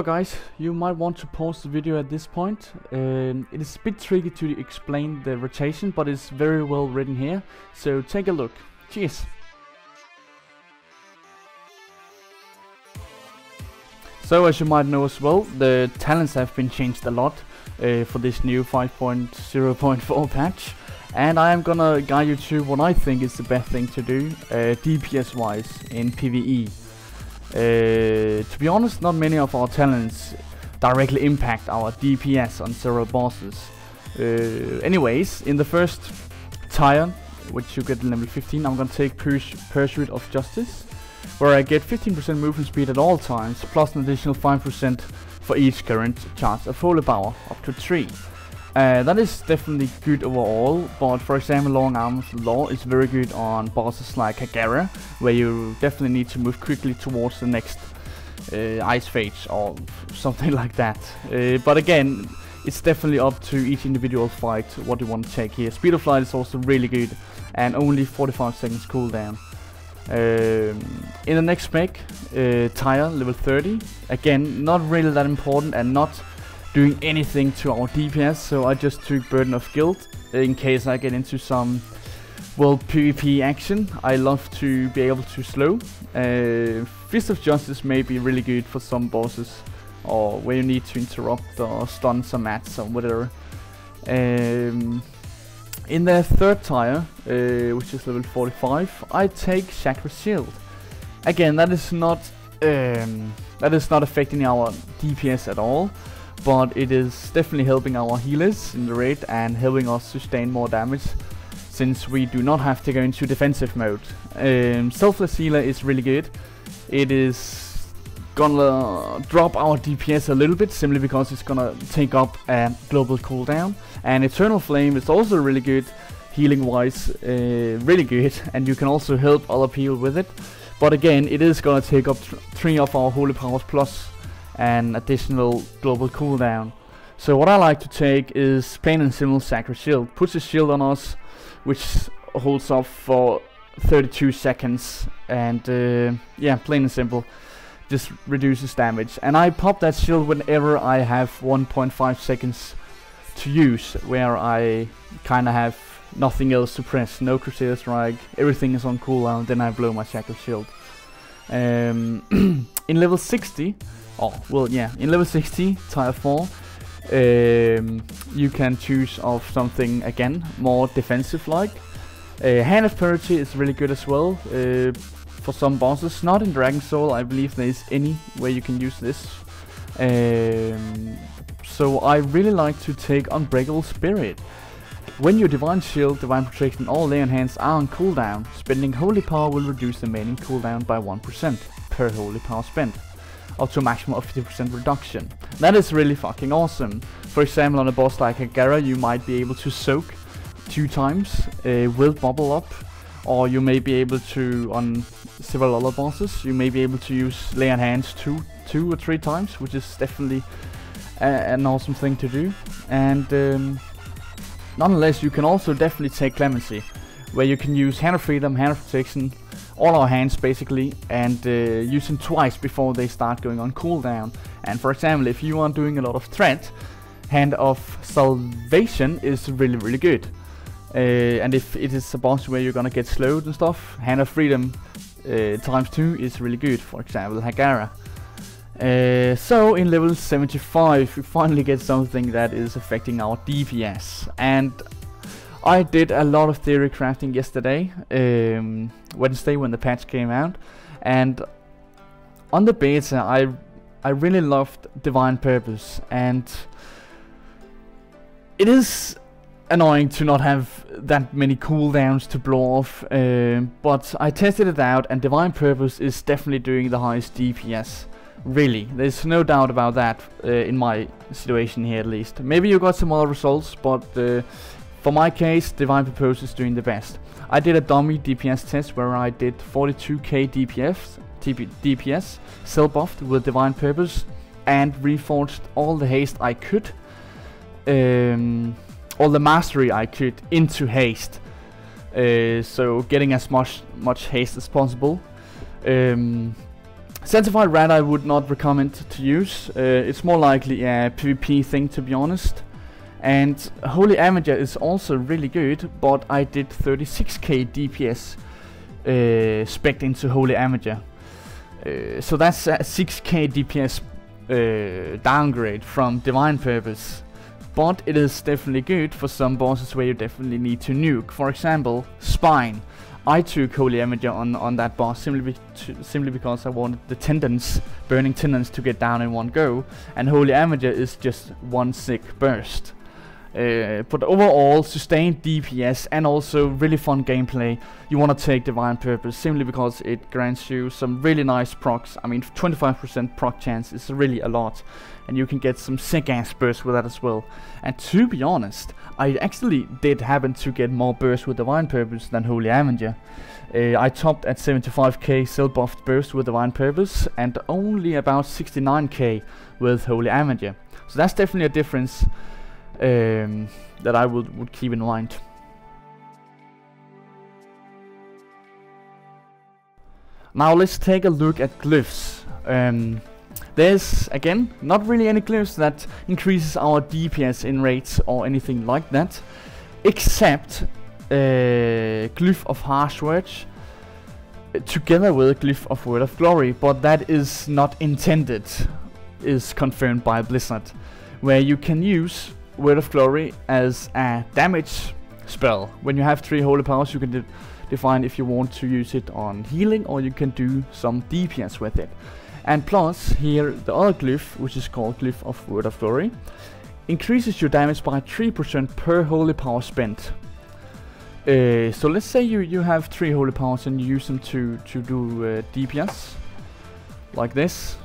So guys, you might want to pause the video at this point. It is a bit tricky to explain the rotation, but it's very well written here, so take a look. Cheers! So as you might know as well, the talents have been changed a lot for this new 5.0.4 patch, and I am gonna guide you to what I think is the best thing to do DPS wise in PvE. To be honest, not many of our talents directly impact our DPS on several bosses. Anyways, in the first tier, which you get in level 15, I'm gonna take Pursuit of Justice, where I get 15% movement speed at all times, plus an additional 5% for each current charge of holy power, up to 3. That is definitely good overall, but for example, Long Arm of the Law is very good on bosses like Hagara, where you definitely need to move quickly towards the next ice phase or something like that. But again, it's definitely up to each individual fight what you want to take here. Speed of Flight is also really good and only 45 seconds cooldown. In the next spec, tier level 30, again not really that important and not doing anything to our DPS, so I just took Burden of Guilt in case I get into some PvP action. I love to be able to slow. Fist of Justice may be really good for some bosses, or where you need to interrupt or stun some mats or whatever. In the third tier, which is level 45, I take Chakra Shield. Again, that is not affecting our DPS at all, but it is definitely helping our healers in the raid and helping us sustain more damage, since we do not have to go into defensive mode. Selfless Healer is really good. It is gonna drop our DPS a little bit, simply because it's gonna take up a global cooldown. And Eternal Flame is also really good, healing wise, really good, and you can also help other people with it. But again, it is gonna take up 3 of our holy powers plus an additional global cooldown. So what I like to take is plain and simple Sacred Shield. Puts a shield on us, which holds up for 32 seconds, and yeah, plain and simple, just reduces damage. And I pop that shield whenever I have 1.5 seconds to use, where I kinda have nothing else to press, no Crusader Strike, everything is on cooldown, then I blow my Sacred Shield. In level 60, in level 60, tier 4, you can choose of something, again, more defensive like. Hand of Purity is really good as well, for some bosses. Not in Dragon Soul, I believe there is any way you can use this. So I really like to take Unbreakable Spirit. When your Divine Shield, Divine Protection or Lay on Hands are on cooldown, spending Holy Power will reduce the remaining cooldown by 1% per Holy Power spent, up to a maximum of 50% reduction. That is really fucking awesome. For example, on a boss like Hagara, you might be able to soak 2 times with Bubble Up, or you may be able to, on several other bosses, you may be able to use Lay on Hands 2 or 3 times, which is definitely an awesome thing to do. And nonetheless, you can also definitely take Clemency, where you can use Hand of Freedom, Hand of Protection, all our hands basically, and use them twice before they start going on cooldown. And for example, if you are doing a lot of threat, Hand of Salvation is really, really good. And if it is a boss where you're gonna get slowed and stuff, Hand of Freedom times 2 is really good, for example, Hagara. So in level 75, we finally get something that is affecting our DPS. And I did a lot of theory crafting yesterday, Wednesday, when the patch came out, and on the beta I really loved Divine Purpose, and it is annoying to not have that many cooldowns to blow off, but I tested it out and Divine Purpose is definitely doing the highest DPS. Really, there's no doubt about that, in my situation here at least. Maybe you got some other results, but for my case, Divine Purpose is doing the best. I did a dummy DPS test where I did 42k DPS, cell buffed with Divine Purpose, and reforged all the haste I could, all the mastery I could into haste. So getting as much haste as possible. Certified Rat I would not recommend to use. It's more likely a PvP thing, to be honest. And Holy Avenger is also really good, but I did 36k DPS spec into Holy Avenger. So that's a 6k DPS downgrade from Divine Purpose. But it is definitely good for some bosses where you definitely need to nuke. For example, Spine. I took Holy Avenger on that boss simply because I wanted the tendons, burning tendons, to get down in one go. And Holy Avenger is just one sick burst. But overall, sustained DPS and also really fun gameplay, you want to take Divine Purpose simply because it grants you some really nice procs. I mean, 25% proc chance is really a lot, and you can get some sick ass bursts with that as well. And to be honest, I actually did happen to get more bursts with Divine Purpose than Holy Avenger. I topped at 75k cell buffed burst with Divine Purpose and only about 69k with Holy Avenger. So that's definitely a difference that I would keep in mind. Now let's take a look at glyphs. There's again not really any glyphs that increases our DPS in raids or anything like that, except Glyph of Harsh Words together with Glyph of Word of Glory, but that is not intended, is confirmed by Blizzard, where you can use Word of Glory as a damage spell. When you have 3 holy powers, you can define if you want to use it on healing or you can do some DPS with it. And plus, here the other glyph, which is called Glyph of Word of Glory, increases your damage by 3% per holy power spent. So let's say you have 3 holy powers and you use them to do DPS, like this.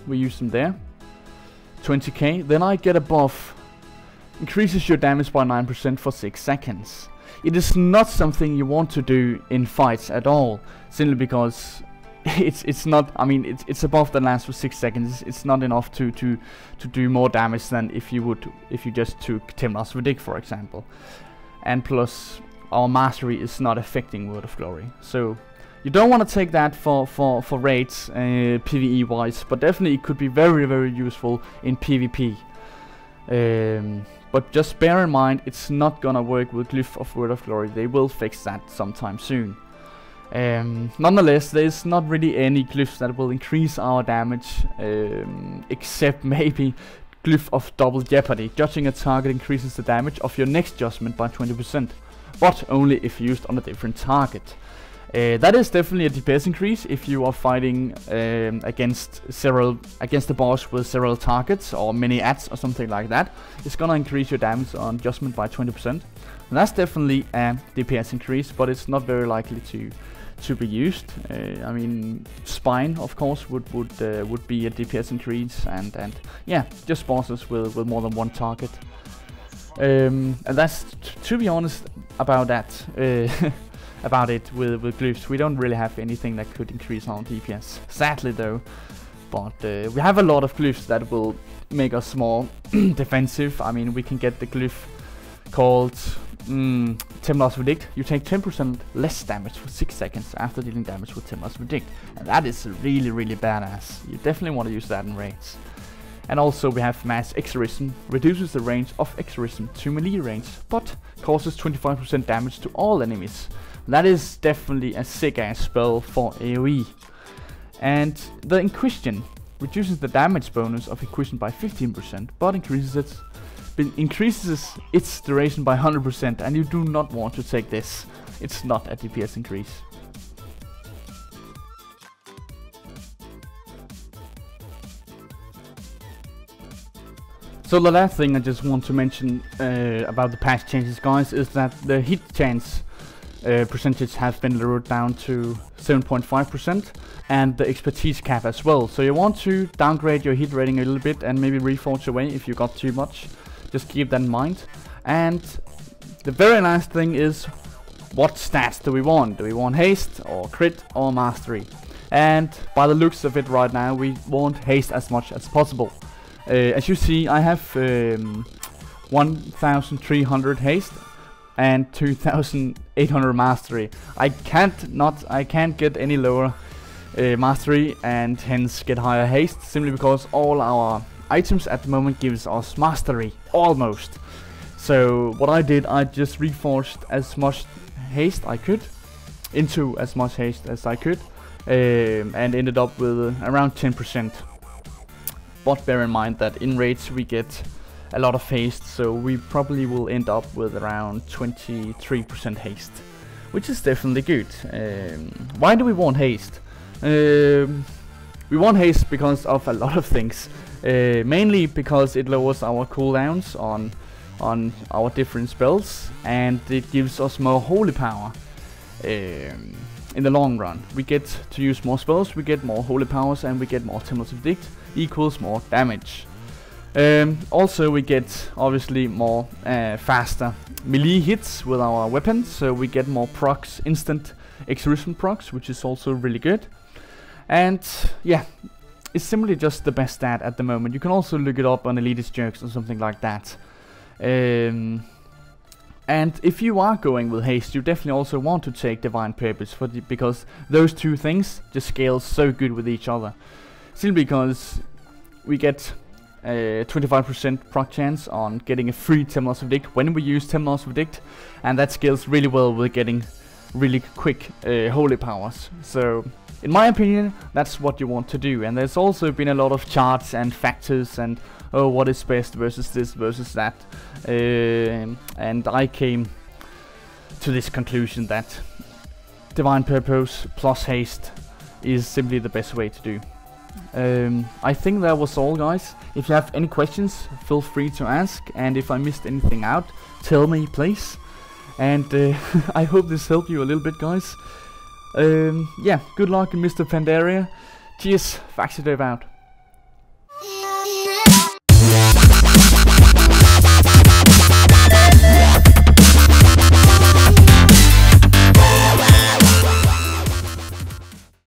We use them there. 20k, then I get a buff, increases your damage by 9% for 6 seconds. It is not something you want to do in fights at all, simply because it's not, I mean, it's a buff that lasts for 6 seconds. It's not enough to do more damage than if you just took Temlar's Verdict, for example. And plus, our mastery is not affecting Word of Glory, so you don't want to take that for raids, PvE wise, but definitely it could be very, very useful in PvP. But just bear in mind, it's not gonna work with Glyph of Word of Glory. They will fix that sometime soon. Nonetheless, there's not really any glyphs that will increase our damage, except maybe Glyph of Double Jeopardy. Judging a target increases the damage of your next judgment by 20%, but only if used on a different target. That is definitely a DPS increase if you are fighting against the boss with several targets or many adds or something like that. It's gonna increase your damage on judgment by 20%. And that's definitely a DPS increase, but it's not very likely to be used. I mean, Spine of course would be a DPS increase, and yeah, just bosses with more than one target. And that's to be honest about that. About it with glyphs. We don't really have anything that could increase our DPS, sadly though, but we have a lot of glyphs that will make us more defensive. I mean, we can get the glyph called Temlar's Verdict. You take 10% less damage for 6 seconds after dealing damage with Temlar's Verdict, and that is really, really badass. You definitely want to use that in raids. And also we have Mass Exorcism, reduces the range of Exorcism to melee range, but causes 25% damage to all enemies. That is definitely a sick ass spell for AoE. And the Inquisition reduces the damage bonus of Inquisition by 15%, but increases its duration by 100%, and you do not want to take this. It's not a DPS increase. So the last thing I just want to mention about the patch changes, guys, is that the hit chance percentage has been lowered down to 7.5%, and the expertise cap as well. So you want to downgrade your hit rating a little bit and maybe reforge away if you got too much. Just keep that in mind. And the very last thing is, what stats do we want? Do we want haste or crit or mastery? And by the looks of it right now, we want haste as much as possible. As you see, I have 1300 haste and 2800 mastery. I can't get any lower mastery and hence get higher haste, simply because all our items at the moment gives us mastery, almost. So what I did, I just reforged as much haste I could, into as much haste as I could, and ended up with around 10%. But bear in mind that in raids we get a lot of haste, so we probably will end up with around 23% haste, which is definitely good. Why do we want haste? We want haste because of a lot of things, mainly because it lowers our cooldowns on our different spells, and it gives us more holy power. In the long run, we get to use more spells, we get more holy powers, and we get more Temples of Dict, equals more damage. Also we get obviously more faster melee hits with our weapons, so we get more procs, instant execution procs, which is also really good. And yeah, it's simply just the best stat at the moment. You can also look it up on Elitist Jerks or something like that. And if you are going with haste, you definitely also want to take Divine Purpose because those two things just scale so good with each other. Simply because we get 25% proc chance on getting a free Temples of Dict when we use Temples of Dict, and that scales really well with getting really quick holy powers. So in my opinion, that's what you want to do. And there's also been a lot of charts and factors and what is best versus this versus that, and I came to this conclusion that Divine Purpose plus haste is simply the best way to do. I think that was all, guys. If you have any questions, feel free to ask, and if I missed anything out, tell me please. And I hope this helped you a little bit, guys. Yeah, good luck in Mist of Pandaria. Cheers, FaxiDerp out.